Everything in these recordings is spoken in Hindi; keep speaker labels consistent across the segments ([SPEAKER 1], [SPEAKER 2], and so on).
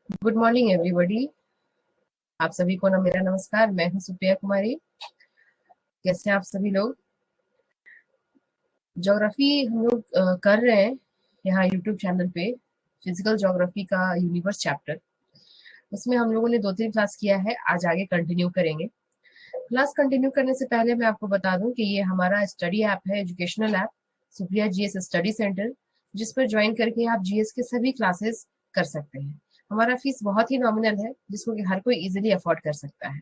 [SPEAKER 1] Good morning everybody. आप सभी को ना मेरा नमस्कार। मैं हूं सुप्रिया कुमारी। कैसे हैं आप सभी लोग? ज्योग्राफी हम लोग कर रहे हैं यहाँ यूट्यूब चैनल पे। फिजिकल ज्योग्राफी का यूनिवर्स चैप्टर, उसमें हम लोगों ने 2-3 क्लास किया है। आज आगे कंटिन्यू करेंगे। क्लास कंटिन्यू करने से पहले मैं आपको बता दूं कि ये हमारा स्टडी ऐप है, educational app Supriya GS study centre, जिस पर ज्वाइन करके आप जीएस के सभी क्लासेस कर सकते हैं। हमारा फीस बहुत ही नॉमिनल है, जिसको कि हर कोई इजीली अफोर्ड कर सकता है।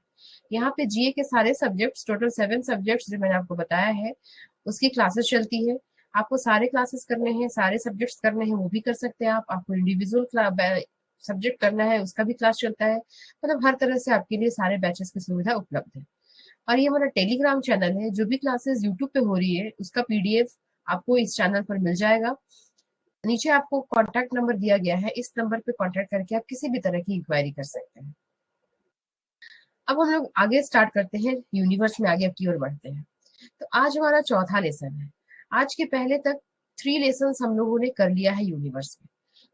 [SPEAKER 1] यहाँ पे जीए के सारे सब्जेक्ट्स, टोटल 7 सब्जेक्ट्स जो मैंने आपको बताया है, उसकी क्लासेस चलती है। आपको सारे क्लासेस करने हैं, सारे सब्जेक्ट्स करने हैं, वो भी कर सकते हैं आप। आपको इंडिविजुअल सब्जेक्ट करना है, उसका भी क्लास चलता है। मतलब हर तरह से आपके लिए सारे बैचेस की सुविधा उपलब्ध है। और ये हमारा टेलीग्राम चैनल है। जो भी क्लासेस यूट्यूब पे हो रही है, उसका पीडीएफ आपको इस चैनल पर मिल जाएगा। नीचे आपको कॉन्टैक्ट नंबर दिया गया है, इस नंबर पे कॉन्टैक्ट करके आप किसी भी तरह की इंक्वायरी कर सकते हैं। अब हम लोग आगे स्टार्ट करते हैं, यूनिवर्स में आगे की ओर बढ़ते हैं। तो आज हमारा चौथा लेसन है। आज के पहले तक 3 लेसन हम लोगों ने कर लिया है यूनिवर्स में।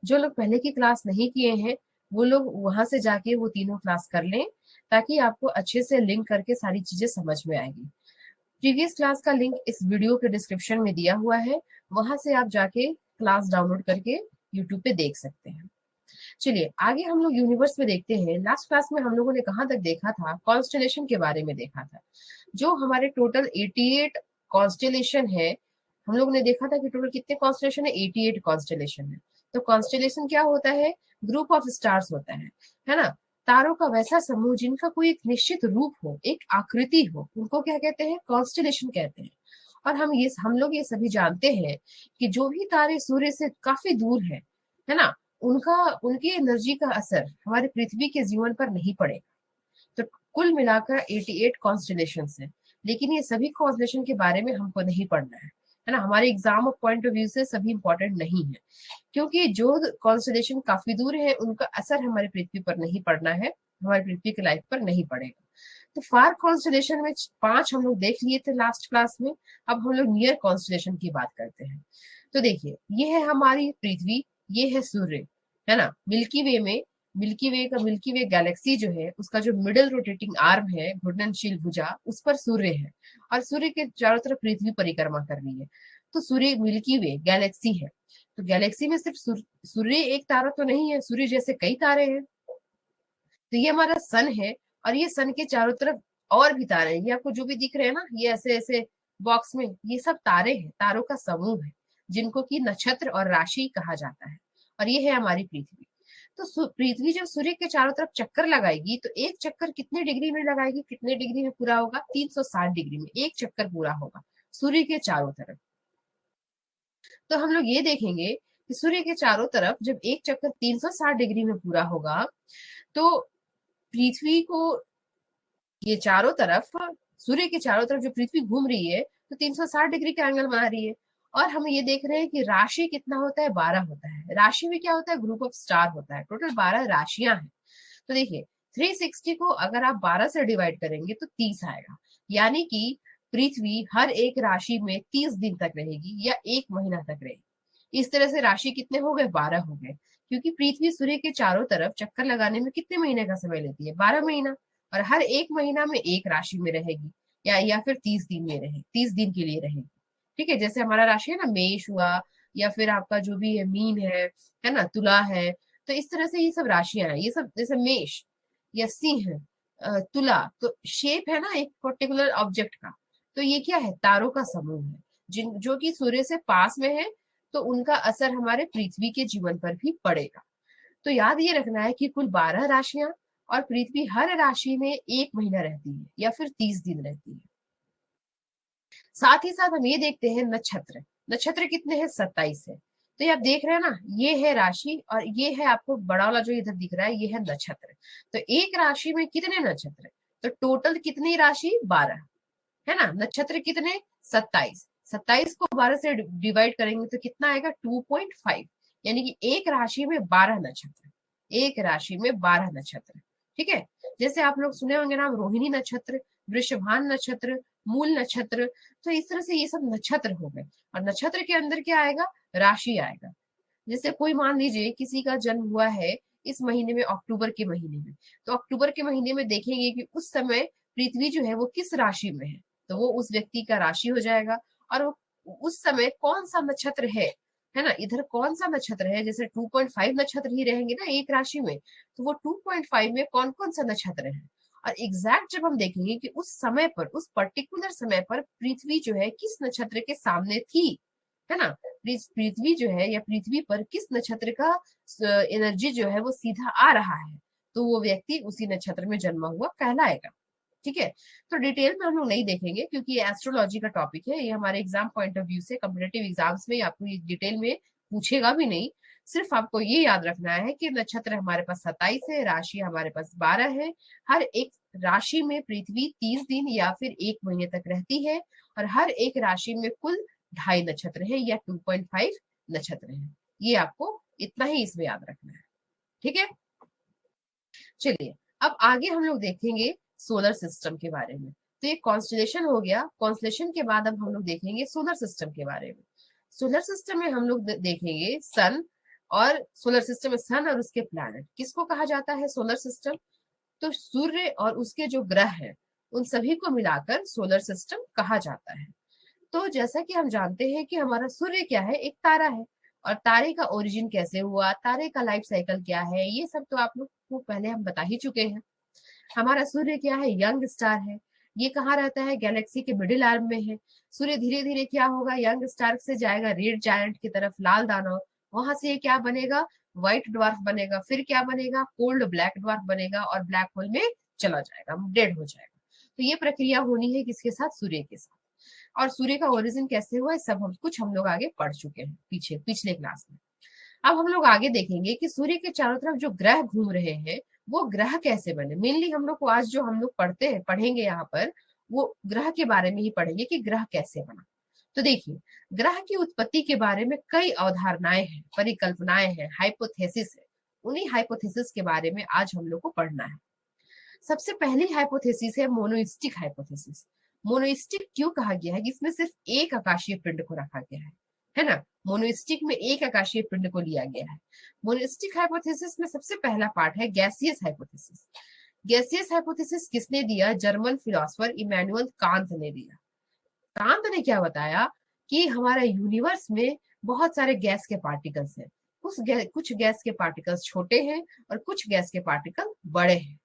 [SPEAKER 1] जो लोग पहले की क्लास नहीं किए हैं, वो लोग वहां से जाके वो तीनों क्लास कर लें, ताकि आपको अच्छे से लिंक करके सारी चीजें समझ में आएगी। प्रीवियस क्लास का लिंक इस वीडियो के डिस्क्रिप्शन में दिया हुआ है, वहां से आप जाके क्लास डाउनलोड करके यूट्यूब पे देख सकते हैं। चलिए आगे हम लोग यूनिवर्स में देखते हैं। लास्ट क्लास में हम लोगों ने कहाँ तक देखा था? कॉन्स्टेलेशन के बारे में देखा था। जो हमारे टोटल 88 कॉन्स्टेलेशन है, हम लोग ने देखा था कि टोटल कितने कॉन्स्टेलेशन है? 88 कॉन्स्टेलेशन है। तो कॉन्स्टेलेशन क्या होता है? ग्रुप ऑफ स्टार्स होता है ना? तारों का वैसा समूह जिनका कोई एक निश्चित रूप हो, एक आकृति हो, उनको क्या कहते हैं? कॉन्स्टेलेशन कहते हैं। और हम लोग ये सभी जानते हैं कि जो भी तारे सूर्य से काफी दूर है ना, उनका उनकी एनर्जी का असर हमारे पृथ्वी के जीवन पर नहीं पड़ेगा। तो कुल मिलाकर 88 कॉन्स्टेलेशन है। लेकिन ये सभी कॉन्स्टेलेशन के बारे में हमको नहीं पढ़ना है ना? हमारे exam of point of view से सभी इंपॉर्टेंट नहीं है, क्योंकि जो कॉन्स्टेलेशन काफी दूर है, उनका असर हमारे पृथ्वी पर नहीं पड़ना है, हमारी पृथ्वी की लाइफ पर नहीं पड़ेगा। तो फार कॉन्स्टेलेशन में 5 हम लोग देख लिए थे लास्ट क्लास में। अब हम लोग नियर कॉन्स्टेलेशन की बात करते हैं। तो देखिए, ये है हमारी पृथ्वी, ये है सूर्य, है ना? मिल्की वे गैलेक्सी जो है, उसका जो मिडल रोटेटिंग आर्म है, घूर्णनशील भुजा, उस पर सूर्य है। और सूर्य के चारों तरफ पृथ्वी परिक्रमा कर रही है। तो सूर्य मिल्की वे गैलेक्सी है। तो गैलेक्सी में सिर्फ सूर्य एक तारा तो नहीं है, सूर्य जैसे कई तारे हैं। तो ये हमारा सन है, और ये सन के चारों तरफ और भी तारे हैं। ये आपको जो भी दिख रहे हैं ना, ये ऐसे ऐसे बॉक्स में, ये सब तारे हैं, तारों का समूह है, जिनको कि नक्षत्र और राशि कहा जाता है। और ये है हमारी पृथ्वी। तो पृथ्वी जब सूर्य के चारों तरफ चक्कर लगाएगी, तो एक चक्कर कितने डिग्री में लगाएगी? कितने डिग्री में पूरा होगा? 360 डिग्री में एक चक्कर पूरा होगा सूर्य के चारों तरफ। तो हम लोग ये देखेंगे कि सूर्य के चारों तरफ जब एक चक्कर 360 डिग्री में पूरा होगा, तो पृथ्वी को ये चारों तरफ, सूर्य के चारों तरफ जो पृथ्वी घूम रही है, तो 360 डिग्री का एंगल बना रही है। और हम ये देख रहे हैं कि राशि कितना होता है? 12 होता है। राशि में क्या होता है? ग्रुप ऑफ स्टार होता है। टोटल 12 राशियां हैं। तो देखिए, 360 को अगर आप 12 से डिवाइड करेंगे तो 30 आएगा। यानी कि पृथ्वी हर एक राशि में 30 दिन तक रहेगी, या 1 महीना तक रहेगी। इस तरह से राशि कितने हो गए? 12 हो गए। क्योंकि पृथ्वी सूर्य के चारों तरफ चक्कर लगाने में कितने महीने का समय लेती है? 12 महीना। और हर एक महीना में एक राशि में रहेगी, या फिर 30 दिन में रहे, 30 दिन के लिए रहेगी। ठीक है? जैसे हमारा राशि है ना, मेष हुआ, या फिर आपका जो भी है मीन है ना, तुला है। तो इस तरह से ये सब राशियां हैं। ये सब जैसे मेष या सिंह, तुला, तो शेप है ना एक पर्टिकुलर ऑब्जेक्ट का। तो ये क्या है? तारों का समूह है, जिन जो कि सूर्य से पास में है। तो उनका असर हमारे पृथ्वी के जीवन पर भी पड़ेगा। तो याद ये रखना है कि कुल 12 राशियां, और पृथ्वी हर राशि में 1 महीना रहती है, या फिर 30 दिन रहती है। साथ ही साथ हम ये देखते हैं नक्षत्र। नक्षत्र कितने हैं? 27 है। तो ये आप देख रहे हैं ना, ये है राशि, और ये है आपको बड़ा वाला जो इधर दिख रहा है, ये है नक्षत्र। तो एक राशि में कितने नक्षत्र? तो टोटल कितनी राशि? 12, है ना? नक्षत्र कितने? 27। 27 को 12 से डिवाइड करेंगे तो कितना आएगा? 2.5। यानी कि एक राशि में 12 नक्षत्र, एक राशि में 12 नक्षत्र। ठीक है? जैसे आप लोग सुने होंगे नाम, रोहिणी नक्षत्र, वृषभान नक्षत्र, मूल नक्षत्र। तो इस तरह से ये सब नक्षत्र हो गए। और नक्षत्र के अंदर क्या आएगा? राशि आएगा। जैसे कोई मान लीजिए किसी का जन्म हुआ है इस महीने में, अक्टूबर के महीने में। तो अक्टूबर के महीने में देखेंगे कि उस समय पृथ्वी जो है वो किस राशि में है, तो वो उस व्यक्ति का राशि हो जाएगा। और वो उस समय कौन सा नक्षत्र है ना, इधर कौन सा नक्षत्र है, जैसे 2.5 नक्षत्र ही रहेंगे ना एक राशि में, तो वो 2.5 में कौन कौन सा नक्षत्र है। और एग्जैक्ट जब हम देखेंगे कि उस समय पर, उस पर्टिकुलर समय पर पृथ्वी जो है किस नक्षत्र के सामने थी, है ना, पृथ्वी जो है या पृथ्वी पर किस नक्षत्र का एनर्जी जो है वो सीधा आ रहा है, तो वो व्यक्ति उसी नक्षत्र में जन्मा हुआ कहलाएगा। ठीक है। तो डिटेल में हम लोग नहीं देखेंगे क्योंकि ये एस्ट्रोलॉजी का टॉपिक है, ये हमारे एग्जाम पॉइंट ऑफ व्यू से कॉम्पिटेटिव एग्जाम्स में आपको ये डिटेल में पूछेगा भी नहीं। सिर्फ आपको ये याद रखना है कि नक्षत्र हमारे पास 27 है, राशि हमारे पास 12 है। हर एक राशि में पृथ्वी 30 दिन या फिर 1 महीने तक रहती है, और हर एक राशि में कुल 2.5 नक्षत्र है या 2.5 नक्षत्र है। ये आपको इतना ही इसमें याद रखना है। ठीक है, चलिए अब आगे हम लोग देखेंगे सोलर सिस्टम के बारे में। तो ये कॉन्स्टलेशन हो गया, कॉन्स्टलेशन के बाद अब हम लोग देखेंगे सोलर सिस्टम के बारे में। सोलर सिस्टम में हम लोग देखेंगे सन, और सोलर सिस्टम में सन और उसके प्लैनेट किसको कहा जाता है सोलर सिस्टम, तो सूर्य और उसके जो ग्रह हैं उन सभी को मिलाकर सोलर सिस्टम कहा जाता है। तो जैसा कि हम जानते हैं कि हमारा सूर्य क्या है, एक तारा है, और तारे का ओरिजिन कैसे हुआ, तारे का लाइफ साइकिल क्या है, ये सब तो आप लोग को पहले हम बता ही चुके हैं। हमारा सूर्य क्या है, यंग स्टार है। ये कहाँ रहता है, गैलेक्सी के मिडिल आर्म में है। सूर्य धीरे धीरे क्या होगा, यंग स्टार से जाएगा रेड जायंट की तरफ, लाल दानव, वहां से ये क्या बनेगा, व्हाइट ड्वार्फ बनेगा, फिर क्या बनेगा, कोल्ड ब्लैक ड्वार्फ बनेगा, और ब्लैक होल में चला जाएगा, डेड हो जाएगा। तो ये प्रक्रिया होनी है किसके साथ, सूर्य के साथ। और सूर्य का ओरिजिन कैसे हुआ, सब हम लोग आगे पढ़ चुके हैं पिछले क्लास में। अब हम लोग आगे देखेंगे कि सूर्य के चारों तरफ जो ग्रह घूम रहे हैं वो ग्रह कैसे बने। मेनली हम लोग को आज जो हम लोग पढ़ेंगे यहाँ पर, वो ग्रह के बारे में ही पढ़ेंगे कि ग्रह कैसे बना। तो देखिए, ग्रह की उत्पत्ति के बारे में कई अवधारणाएं हैं, परिकल्पनाएं हैं, हाइपोथेसिस है। उन्हीं हाइपोथेसिस के बारे में आज हम लोग को पढ़ना है। सबसे पहली हाइपोथेसिस है मोनोइस्टिक हाइपोथेसिस। मोनोइस्टिक क्यों कहा गया है, इसमें सिर्फ एक आकाशीय पिंड को रखा गया है ना। मोनोइस्टिक में एक आकाशीय पिंड को लिया गया है। मोनोइस्टिक हाइपोथेसिस में सबसे पहला पार्ट है गैसियस हाइपोथेसिस। गैसियस हाइपोथेसिस किसने दिया, जर्मन फिलोसोफर इमैनुअल कांत ने दिया। कांत ने क्या बताया कि हमारा यूनिवर्स में बहुत सारे गैस के पार्टिकल्स हैं। कुछ गैस के पार्टिकल्स छोटे हैं और कुछ गैस के पार्टिकल बड़े हैं।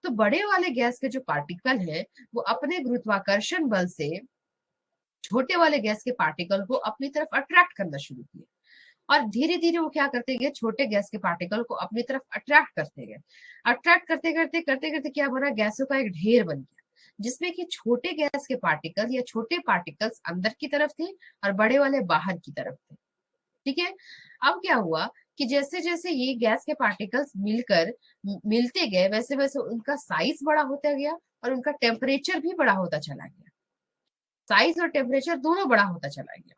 [SPEAKER 1] तो बड़े वाले गैस के जो पार्टिकल है वो अपने गुरुत्वाकर्षण बल से छोटे वाले गैस के पार्टिकल को अपनी तरफ अट्रैक्ट करना शुरू किए, और धीरे धीरे वो क्या करते गए, छोटे गैस के पार्टिकल को अपनी तरफ अट्रैक्ट करते गए। अट्रैक्ट करते करते करते करते क्या बना, गैसों का एक ढेर बन गया, जिसमें कि छोटे गैस के पार्टिकल या छोटे पार्टिकल्स अंदर की तरफ थे और बड़े वाले बाहर की तरफ थे। ठीक है। अब क्या हुआ कि जैसे जैसे ये गैस के पार्टिकल्स मिलते गए, वैसे वैसे उनका साइज बड़ा होता गया और उनका टेम्परेचर भी बड़ा होता चला गया। साइज और टेम्परेचर दोनों बड़ा होता चला गया।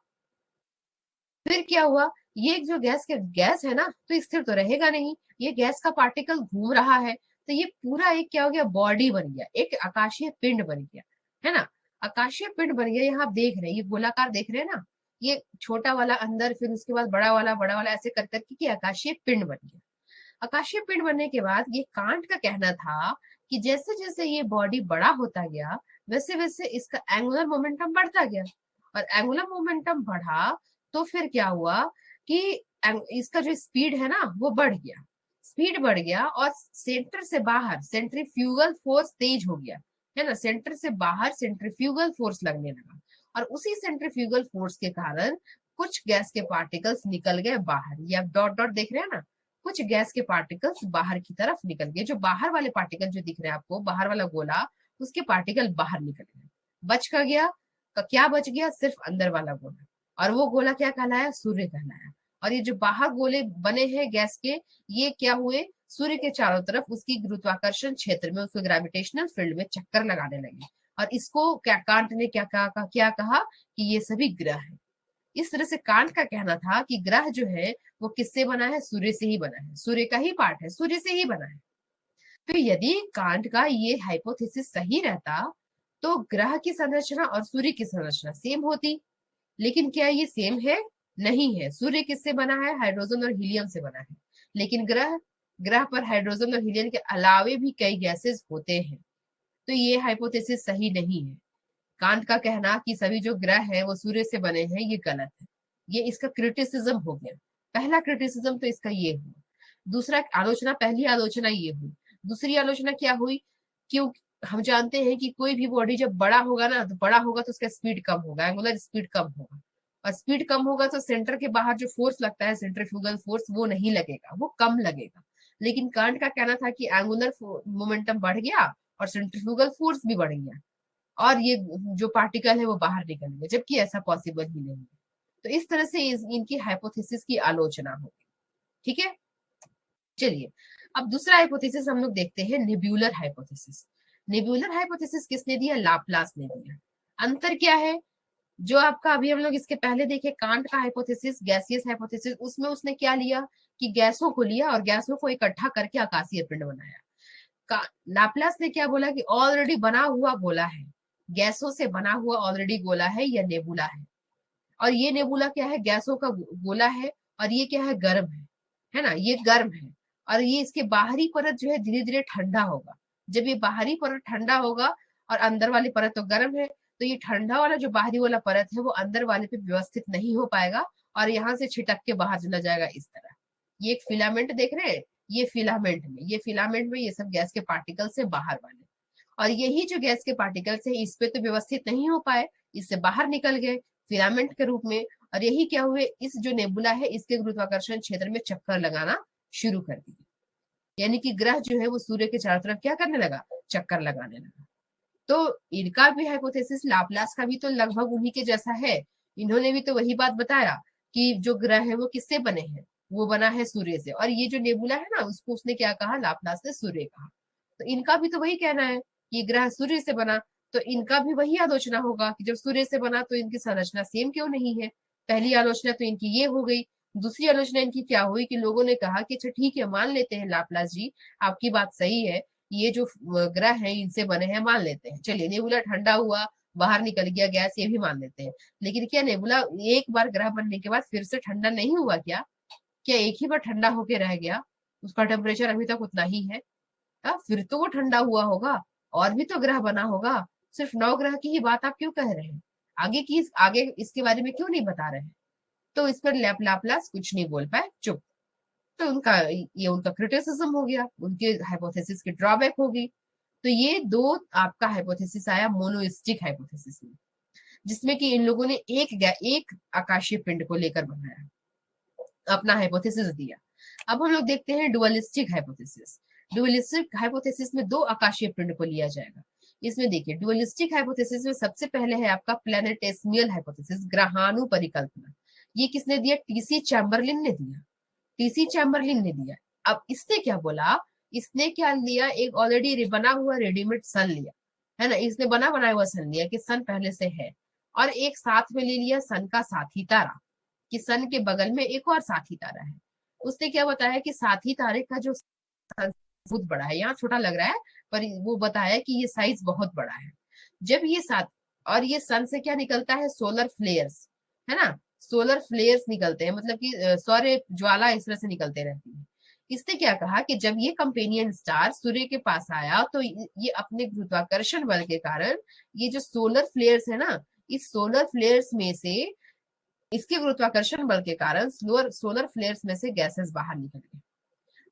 [SPEAKER 1] फिर क्या हुआ, ये जो गैस है ना, तो स्थिर तो रहेगा नहीं, ये गैस का पार्टिकल घूम रहा है, तो ये पूरा एक क्या हो गया, बॉडी बन गया, एक आकाशीय पिंड बन गया, है ना। आकाशीय पिंड बन गया, यहाँ आप देख रहे हैं ये गोलाकार देख रहे हैं ना, ये छोटा वाला अंदर, फिर उसके बाद बड़ा वाला ऐसे कर करके कि आकाशीय पिंड बन गया। आकाशीय पिंड बनने के बाद ये कांट का कहना था कि जैसे जैसे ये बॉडी बड़ा होता गया, वैसे वैसे इसका एंगुलर मोमेंटम बढ़ता गया, और एंगुलर मोमेंटम बढ़ा तो फिर क्या हुआ कि इसका जो स्पीड है ना वो बढ़ गया, स्पीड बढ़ गया, और सेंटर से बाहर सेंट्रीफ्यूगल फोर्स तेज हो गया, है ना। सेंटर से बाहर सेंट्रीफ्यूगल फोर्स लगने लगा, और उसी सेंट्रीफ्यूगल फोर्स के कारण कुछ गैस के पार्टिकल्स निकल गए बाहर। ये आप डॉट डॉट देख रहे हैं ना, कुछ गैस के पार्टिकल्स बाहर की तरफ निकल गए। जो बाहर वाले पार्टिकल जो दिख रहे हैं आपको, बाहर वाला गोला, उसके पार्टिकल बाहर निकल गए। बच का गया का क्या बच गया, सिर्फ अंदर वाला गोला, और वो गोला क्या कहलाया, सूर्य कहलाया। और ये जो बाहर गोले बने हैं गैस के, ये क्या हुए, सूर्य के चारों तरफ उसकी गुरुत्वाकर्षण क्षेत्र में, उसके ग्रेविटेशनल फील्ड में चक्कर लगाने लगे। और इसको क्या कांट ने क्या कहा कि ये सभी ग्रह है। इस तरह से कांट का कहना था कि ग्रह जो है वो किससे बना है, सूर्य से ही बना है, सूर्य का ही पार्ट है, सूर्य से ही बना है। तो यदि कांट का ये हाइपोथेसिस सही रहता तो ग्रह की संरचना और सूर्य की संरचना सेम होती। लेकिन क्या ये सेम है, नहीं है। सूर्य किससे बना है, हाइड्रोजन और हीलियम से बना है, लेकिन ग्रह ग्रह पर हाइड्रोजन और हीलियम के अलावे भी कई गैसेस होते हैं। तो ये हाइपोथेसिस सही नहीं है। कांट का कहना कि सभी जो ग्रह हैं वो सूर्य से बने हैं, ये गलत है। ये इसका क्रिटिसिज्म हो गया। पहला क्रिटिसिज्म तो इसका ये हुआ। दूसरा आलोचना, पहली आलोचना ये हुई। दूसरी आलोचना क्या हुई? क्यों? हम जानते हैं कि कोई भी बॉडी जब बड़ा होगा ना, तो बड़ा होगा तो उसका स्पीड कम होगा, एंगुलर स्पीड कम होगा। और स्पीड कम होगा तो सेंटर के बाहर जो फोर्स लगता है, सेंट्रीफ्यूगल फोर्स, वो नहीं लगेगा, वो कम लगेगा। लेकिन कांट का कहना था कि एंगुलर मोमेंटम बढ़ गया और सेंट्रीफ्यूगल फोर्स भी बढ़ गया, और ये जो पार्टिकल है वो बाहर निकल गया, जबकि ऐसा पॉसिबल ही नहीं है। तो इस तरह से इनकी हाइपोथेसिस की आलोचना होगी। ठीक है, चलिए अब दूसरा हाइपोथेसिस हम लोग देखते हैं, नेब्यूलर हाइपोथेसिस। नेब्यूलर हाइपोथेसिस किसने दिया? लाप्लास ने दिया। अंतर क्या है? जो आपका अभी हम लोग इसके पहले देखे कांट का हाइपोथेसिस, गैसियस हाइपोथेसिस, उसमें उसने क्या लिया कि गैसों को लिया और गैसों को इकट्ठा करके आकाशीय पिंड बनाया। लाप्लास ने क्या बोला कि ऑलरेडी बना हुआ गोला है, गैसों से बना हुआ ऑलरेडी गोला है, यह नेबुला है। और ये नेबुला क्या है? गैसों का गोला है, और ये क्या है? गर्म है ना, ये गर्म है। और ये इसके बाहरी परत जो है धीरे धीरे ठंडा होगा। जब ये बाहरी परत ठंडा होगा और अंदर वाली परत तो गर्म है, तो ये ठंडा वाला जो बाहरी वाला परत है वो अंदर वाले पे व्यवस्थित नहीं हो पाएगा, और यहाँ से छिटक के बाहर चला जाएगा इस तरह। ये एक फिलामेंट देख रहे हैं, ये फिलामेंट में ये सब गैस के पार्टिकल से बाहर वाले, और यही जो गैस के पार्टिकल्स है इस पे तो व्यवस्थित नहीं हो पाए, इससे बाहर निकल गए फिलामेंट के रूप में। और यही क्या हुए, इस जो नेबुला है इसके गुरुत्वाकर्षण क्षेत्र में चक्कर लगाना शुरू कर दिए। यानी कि ग्रह जो है वो सूर्य के चारों तरफ क्या करने लगा? चक्कर लगाने लगा। तो इनका भी हाइपोथेसिस लाप्लास का भी तो लगभग उन्हीं के जैसा है। इन्होंने भी तो वही बात बताया कि जो ग्रह है वो किससे बने हैं? वो बना है सूर्य से। और ये जो नेबुला है ना, उसको उसने क्या कहा? लाप्लास ने सूर्य कहा। तो इनका भी तो वही कहना है कि ग्रह सूर्य से बना। तो इनका भी वही आलोचना होगा कि जब सूर्य से बना तो इनकी संरचना सेम क्यों नहीं है। पहली आलोचना तो इनकी ये हो गई। दूसरी आलोचना इनकी क्या हुई कि लोगों ने कहा कि अच्छा ठीक है, मान लेते हैं लाप्लास जी, आपकी बात सही है, ये जो ग्रह है इनसे बने हैं, मान लेते हैं। चलिए, नेबुला ठंडा हुआ, बाहर निकल गया गैस, ये भी मान लेते हैं। लेकिन क्या नेबुला एक बार ग्रह बनने के बाद फिर से ठंडा नहीं हुआ क्या? क्या एक ही बार ठंडा होके रह गया? उसका टेम्परेचर अभी तक उतना ही है। फिर तो वो ठंडा हुआ होगा, और भी तो ग्रह बना होगा। सिर्फ नवग्रह की ही बात आप क्यों कह रहे हैं? आगे इसके बारे में क्यों नहीं बता रहे हैं? तो इस पर लाप्लास कुछ नहीं बोल पाए, चुप। तो उनका क्रिटिसिज्म हो गया, उनके हाइपोथेसिस की ड्रॉबैक होगी। तो ये दो आपका हाइपोथेसिस आया मोनोइस्टिक हाइपोथेसिस में, जिसमें कि इन लोगों ने एक आकाशीय पिंड को लेकर बनाया, अपना हाइपोथेसिस दिया। अब हम लोग देखते हैं डुअलिस्टिक हाइपोथेसिस। डुअलिस्टिक हाइपोथेसिस में दो आकाशीय पिंड को लिया जाएगा। इसमें देखिए, डुअलिस्टिक हाइपोथेसिस में सबसे पहले है आपका प्लैनेटेसिमल हाइपोथेसिस, ग्रहाणु परिकल्पना। ये किसने दिया? टीसी चैम्बरलिन ने दिया। टीसी चैम्बरलिन ने दिया। अब इसने क्या बोला? इसने क्या लिया? एक ऑलरेडी बना हुआ रेडीमेड सन लिया, है ना, इसने बना बनाया हुआ सन लिया कि सन पहले से है, और एक साथ में ले लिया सन का साथी तारा, कि सन के बगल में एक और साथी तारा है। उसने क्या बताया कि साथी तारे का जो साइज बहुत बड़ा है, यहाँ छोटा लग रहा है, पर वो बताया कि ये साइज बहुत बड़ा है। जब ये साथ, और ये सन से क्या निकलता है? सोलर फ्लेयर्स, है ना, सोलर फ्लेयर्स निकलते हैं, मतलब कि सौर्य ज्वाला इस तरह से निकलते रहती है। इसने क्या कहा कि जब ये कंपेनियन स्टार सूर्य के पास आया तो ये अपने गुरुत्वाकर्षण बल के कारण, ये जो सोलर फ्लेयर्स है ना, इस सोलर फ्लेयर्स में से, इसके गुरुत्वाकर्षण बल के कारण सोलर सोलर फ्लेयर्स में से गैसेस बाहर निकल गए।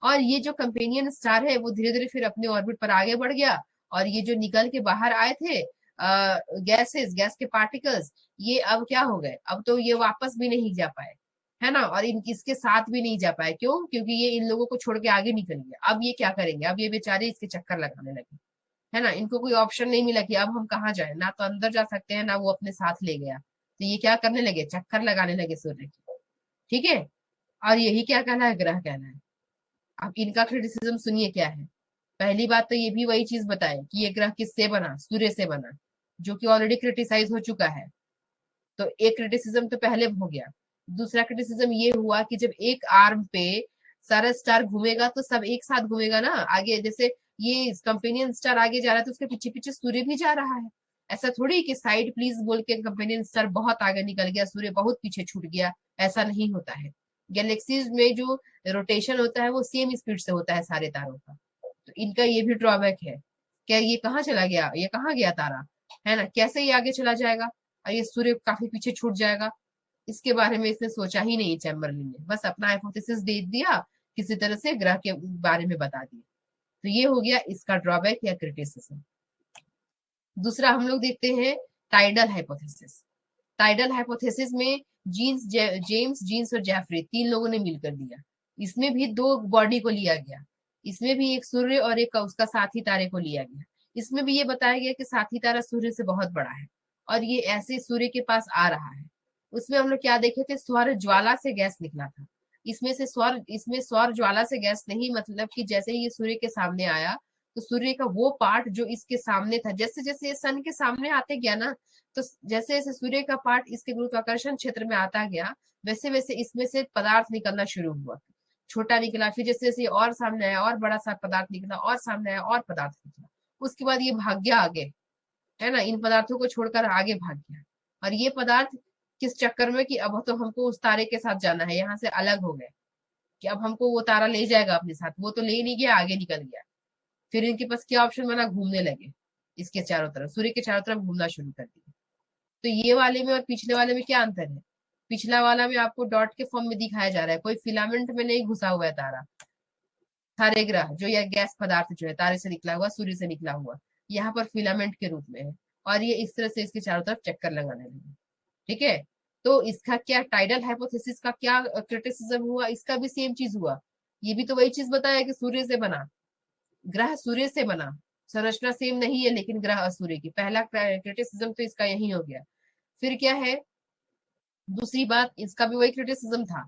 [SPEAKER 1] और ये जो कंपेनियन स्टार है वो धीरे धीरे फिर अपने ऑर्बिट पर आगे बढ़ गया, और ये जो निकल के बाहर आए थे गैस के पार्टिकल्स, ये अब क्या हो गए? अब तो ये वापस भी नहीं जा पाए, है ना, और इसके साथ भी नहीं जा पाए। क्यों? क्योंकि ये इन लोगों को छोड़ के आगे निकल गया। अब ये क्या करेंगे? अब ये बेचारे इसके चक्कर लगाने लगे, है ना, इनको कोई ऑप्शन नहीं मिला कि अब हम कहाँ जाए, ना तो अंदर जा सकते हैं ना वो अपने साथ ले गया। तो ये क्या करने लगे? चक्कर लगाने लगे सूर्य की। ठीक है, और यही क्या कहना है? ग्रह कहना है। अब इनका क्रिटिसिज्म सुनिए क्या है। पहली बात तो ये भी वही चीज बताए कि ये ग्रह किससे बना? सूर्य से बना, जो कि ऑलरेडी क्रिटिसाइज हो चुका है। तो एक क्रिटिसिज्म तो पहले हो गया। दूसरा क्रिटिसिज्म ये हुआ कि जब एक आर्म पे सारा स्टार घूमेगा तो सब एक साथ घूमेगा ना आगे, जैसे ये कंपेनियन स्टार आगे जा रहा है तो उसके पीछे पीछे सूर्य भी जा रहा है। ऐसा थोड़ी कि साइड प्लीज बोल के कंपेनियन स्टार बहुत आगे निकल गया, सूर्य बहुत पीछे छूट गया, ऐसा नहीं होता है। गैलेक्सीज में जो रोटेशन होता है वो सेम स्पीड से होता है सारे तारों का। तो इनका ये भी ड्रॉबैक है। क्या ये कहाँ चला गया, ये कहाँ गया तारा, है ना, कैसे ये आगे चला जाएगा, और ये सूर्य काफी पीछे छूट जाएगा। इसके बारे में इसने सोचा ही नहीं चैम्बरलिन ने, बस अपना हाइपोथेसिस दे दिया, किसी तरह से ग्रह के बारे में बता दिया। तो ये हो गया इसका ड्रॉबैक या क्रिटिसिज्म। दूसरा हम लोग देखते हैं टाइडल हाइपोथेसिस। टाइडल हाइपोथेसिस में जेम्स जीन्स और जेफरी तीन लोगों ने मिलकर दिया। इसमें भी दो बॉडी को लिया गया, इसमें भी एक सूर्य और एक उसका साथी तारे को लिया गया। इसमें भी ये बताया गया कि साथी तारा सूर्य से बहुत बड़ा है और ये ऐसे सूर्य के पास आ रहा है। उसमें हम लोग क्या देखे थे, सौर ज्वाला से गैस निकला था। इसमें सौर ज्वाला से गैस नहीं, मतलब कि जैसे ही ये सूर्य के सामने आया तो सूर्य का वो पार्ट जो इसके सामने था, जैसे जैसे ये सन के सामने आते गया ना, तो जैसे जैसे सूर्य का पार्ट इसके गुरुत्वाकर्षण क्षेत्र में आता गया, वैसे वैसे इसमें से पदार्थ निकलना शुरू हुआ। छोटा निकला, फिर जैसे जैसे और सामने आया और बड़ा सा पदार्थ निकला, और सामने आया और पदार्थ निकला। उसके बाद ये भाग गया आगे, है ना, इन पदार्थों को छोड़कर आगे भाग गया। और ये पदार्थ किस चक्कर में कि अब तो हमको उस तारे के साथ जाना है, यहाँ से अलग हो गए कि अब हमको वो तारा ले जाएगा अपने साथ। वो तो ले नहीं गया, आगे निकल गया। फिर इनके पास क्या ऑप्शन बना, घूमने लगे इसके चारों तरफ, सूर्य के चारों तरफ घूमना शुरू कर दिया। तो ये वाले में और पिछले वाले में क्या अंतर है, पिछला वाला में आपको डॉट के फॉर्म में दिखाया जा रहा है, कोई फिलामेंट में नहीं घुसा हुआ है तारा। सारे ग्रह जो या गैस पदार्थ जो है तारे से निकला हुआ, सूर्य से निकला हुआ, यहाँ पर फिलामेंट के रूप में है। और ये इस तरह से इसके चारों तरफ चक्कर लगाने लगे। ठीक है, तो इसका क्या टाइडल हाइपोथेसिस का क्या क्रिटिसिज्म हुआ, इसका भी सेम चीज हुआ। ये भी तो वही चीज बताया कि सूर्य से बना, ग्रह सूर्य से बना, संरचना सेम नहीं है लेकिन ग्रह सूर्य की। पहला क्रिटिसिज्म तो इसका यही हो गया। फिर क्या है, दूसरी बात, इसका भी वही क्रिटिसिज्म था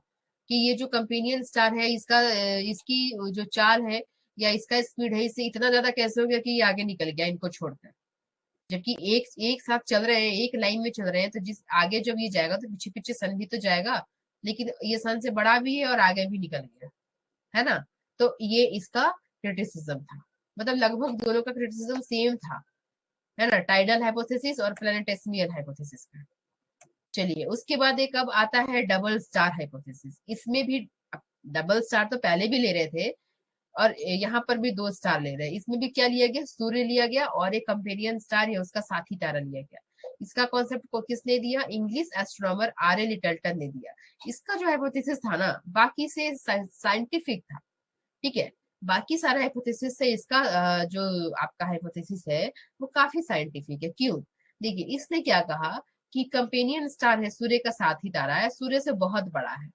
[SPEAKER 1] कि ये जो कंपेनियन स्टार है इसका इसकी जो चाल है या इसका स्पीड है, इससे इतना ज्यादा कैसे हो गया कि ये आगे निकल गया इनको छोड़कर। जबकि एक एक साथ चल रहे हैं, एक लाइन में चल रहे हैं, तो जिस आगे जब ये जाएगा तो पीछे पीछे सन भी तो जाएगा, लेकिन ये सन से बड़ा भी है और आगे भी निकल गया, है ना। तो ये इसका क्रिटिसिज्म था, मतलब लगभग दोनों का क्रिटिसिज्म सेम था, है ना, टाइडल हाइपोथेसिस और प्लैनेटेसिमियल हाइपोथेसिस का। चलिए, उसके बाद एक अब आता है डबल स्टार हाइपोथेसिस। इसमें भी डबल स्टार तो पहले भी ले रहे थे और यहाँ पर भी दो स्टार ले रहे हैं। इसमें भी क्या लिया गया, सूर्य लिया गया और एक कंपेनियन स्टार या उसका साथी तारा लिया गया। इसका कॉन्सेप्ट को किसने दिया, English astronomer R L Lyttleton ने दिया। इसका जो हाइपोथेसिस था ना बाकी से साइंटिफिक था, ठीक है, बाकी सारे हाइपोथेसिस से इसका जो आपका हाइपोथेसिस है वो काफी साइंटिफिक है। क्यों, देखिए इसने क्या कहा कि कंपेनियन स्टार है, सूर्य का साथी तारा है, सूर्य से बहुत बड़ा है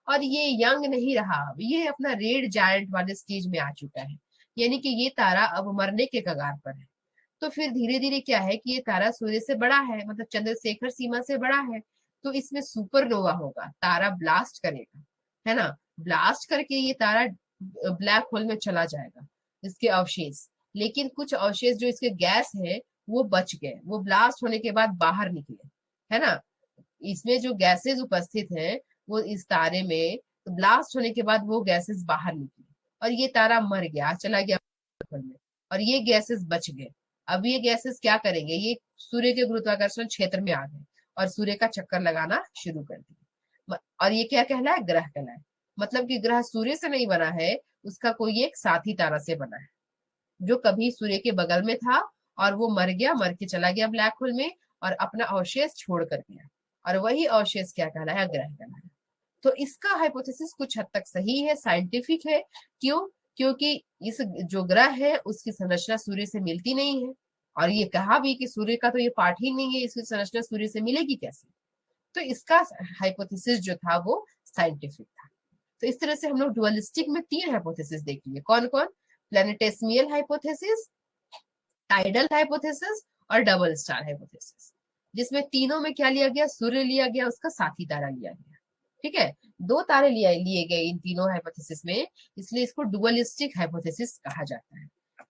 [SPEAKER 1] और ये यंग नहीं रहा, अब ये अपना रेड जायंट वाले स्टेज में आ चुका है, यानी कि ये तारा अब मरने के कगार पर है। तो फिर धीरे धीरे क्या है कि ये तारा सूर्य से बड़ा है, मतलब चंद्रशेखर सीमा से बड़ा है, तो इसमें सुपरनोवा होगा, तारा ब्लास्ट करेगा, है ना, ब्लास्ट करके ये तारा ब्लैक होल में चला जाएगा, इसके अवशेष। लेकिन कुछ अवशेष जो इसके गैस है वो बच गए, वो ब्लास्ट होने के बाद बाहर निकले, है ना। इसमें जो गैसेस उपस्थित है वो इस तारे में, तो ब्लास्ट होने के बाद वो गैसेस बाहर निकली और ये तारा मर गया, चला गया में, और ये गैसेस बच गए। अब ये गैसेस क्या करेंगे, ये सूर्य के गुरुत्वाकर्षण क्षेत्र में आ गए और सूर्य का चक्कर लगाना शुरू कर दिया। और ये क्या कहलाए, ग्रह कहलाए। मतलब कि ग्रह सूर्य से नहीं बना है, उसका कोई एक साथी तारा से बना है जो कभी सूर्य के बगल में था और वो मर गया, मर के चला गया ब्लैक होल में और अपना अवशेष छोड़ कर गया, और वही अवशेष क्या कहलाया, ग्रह कहलाया। तो इसका हाइपोथेसिस कुछ हद तक सही है, साइंटिफिक है। क्यों, क्योंकि इस जो ग्रह है उसकी संरचना सूर्य से मिलती नहीं है, और ये कहा भी कि सूर्य का तो ये पार्ट ही नहीं है, इसकी संरचना सूर्य से मिलेगी कैसे। तो इसका हाइपोथेसिस जो था वो साइंटिफिक था। तो इस तरह से हम लोग डुअलिस्टिक में तीन हाइपोथेसिस देख लिए, कौन कौन, प्लेनेटेसिमियल हाइपोथेसिस, टाइडल हाइपोथेसिस और डबल स्टार हाइपोथेसिस, जिसमें तीनों में क्या लिया गया, सूर्य लिया गया, उसका साथी तारा लिया गया। ठीक है, दो तारे लिए गए इन तीनों हाइपोथेसिस में, इसलिए इसको डुअलिस्टिक हाइपोथेसिस कहा जाता है।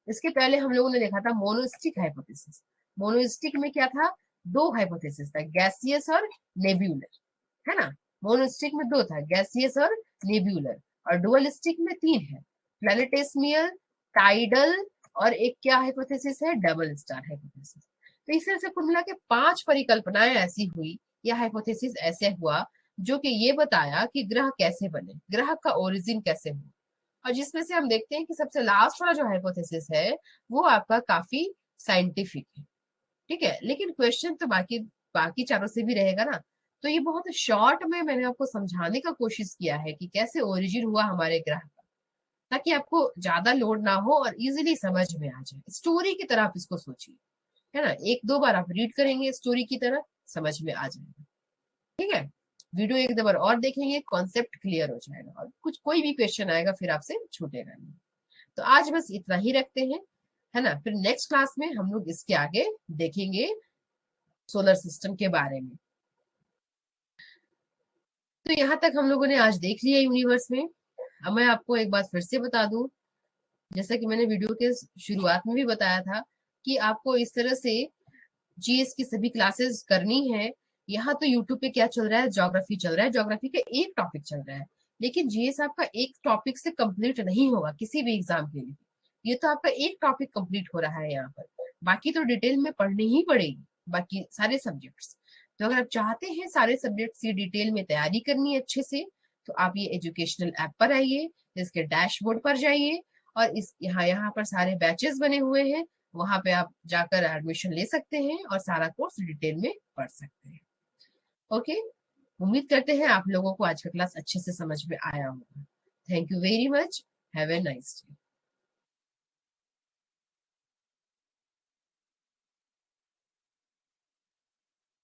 [SPEAKER 1] इसके पहले हम लोगों ने देखा था मोनोस्टिक हाइपोथेसिस। मोनोस्टिक में क्या था, दो हाइपोथेसिस था, गैसियस और नेब्यूलर, है ना। मोनोस्टिक में दो था, गैसियस और नेब्यूलर, और डुअलिस्टिक में तीन है, प्लैनेटेसिमियल, टाइडल और एक क्या हाइपोथेसिस है, डबल स्टार हाइपोथेसिस। तो इस तरह से कुल मिला के पांच परिकल्पनाएं ऐसी हुई या हाइपोथेसिस ऐसे हुआ जो कि ये बताया कि ग्रह कैसे बने, ग्रह का ओरिजिन कैसे हुआ। और जिसमें से हम देखते हैं कि सबसे लास्ट वाला जो हाइपोथेसिस है वो आपका काफी साइंटिफिक है। ठीक है, लेकिन क्वेश्चन तो बाकी बाकी चारों से भी रहेगा ना। तो ये बहुत शॉर्ट में मैंने आपको समझाने का कोशिश किया है कि कैसे ओरिजिन हुआ हमारे ग्रह का, ताकि आपको ज्यादा लोड ना हो और इजीली समझ में आ जाए। स्टोरी की तरह आप इसको सोचिए, है ना। एक दो बार आप रीड करेंगे स्टोरी की तरह, समझ में आ जाएगा। ठीक है, वीडियो एक दो बार और देखेंगे, कॉन्सेप्ट क्लियर हो जाएगा और कुछ कोई भी क्वेश्चन आएगा फिर आपसे छूटेगा नहीं। तो आज बस इतना ही रखते हैं, है ना। फिर नेक्स्ट क्लास में हम लोग इसके आगे देखेंगे सोलर सिस्टम के बारे में। तो यहाँ तक हम लोगों ने आज देख लिया यूनिवर्स में। अब मैं आपको एक बात फिर से बता दूं, जैसा कि मैंने वीडियो के शुरुआत में भी बताया था कि आपको इस तरह से जीएस की सभी क्लासेस करनी है। यहाँ तो यूट्यूब पे क्या चल रहा है, ज्योग्राफी चल रहा है, ज्योग्राफी का एक टॉपिक चल रहा है। लेकिन जीएस आपका एक टॉपिक से कंप्लीट नहीं होगा किसी भी एग्जाम के लिए। ये तो आपका एक टॉपिक कंप्लीट हो रहा है यहाँ पर, बाकी तो डिटेल में पढ़नी ही पड़ेगी बाकी सारे सब्जेक्ट्स। तो अगर आप चाहते हैं सारे सब्जेक्ट्स की डिटेल में तैयारी करनी है अच्छे से, तो आप ये एजुकेशनल ऐप पर आइए, इसके डैशबोर्ड पर जाइए और इस यहाँ पर सारे बैचेस बने हुए हैं, वहां पे आप जाकर एडमिशन ले सकते हैं और सारा कोर्स डिटेल में पढ़ सकते हैं। ओके, उम्मीद करते हैं आप लोगों को आज का क्लास अच्छे से समझ में आया होगा। Thank you very much, have a nice day.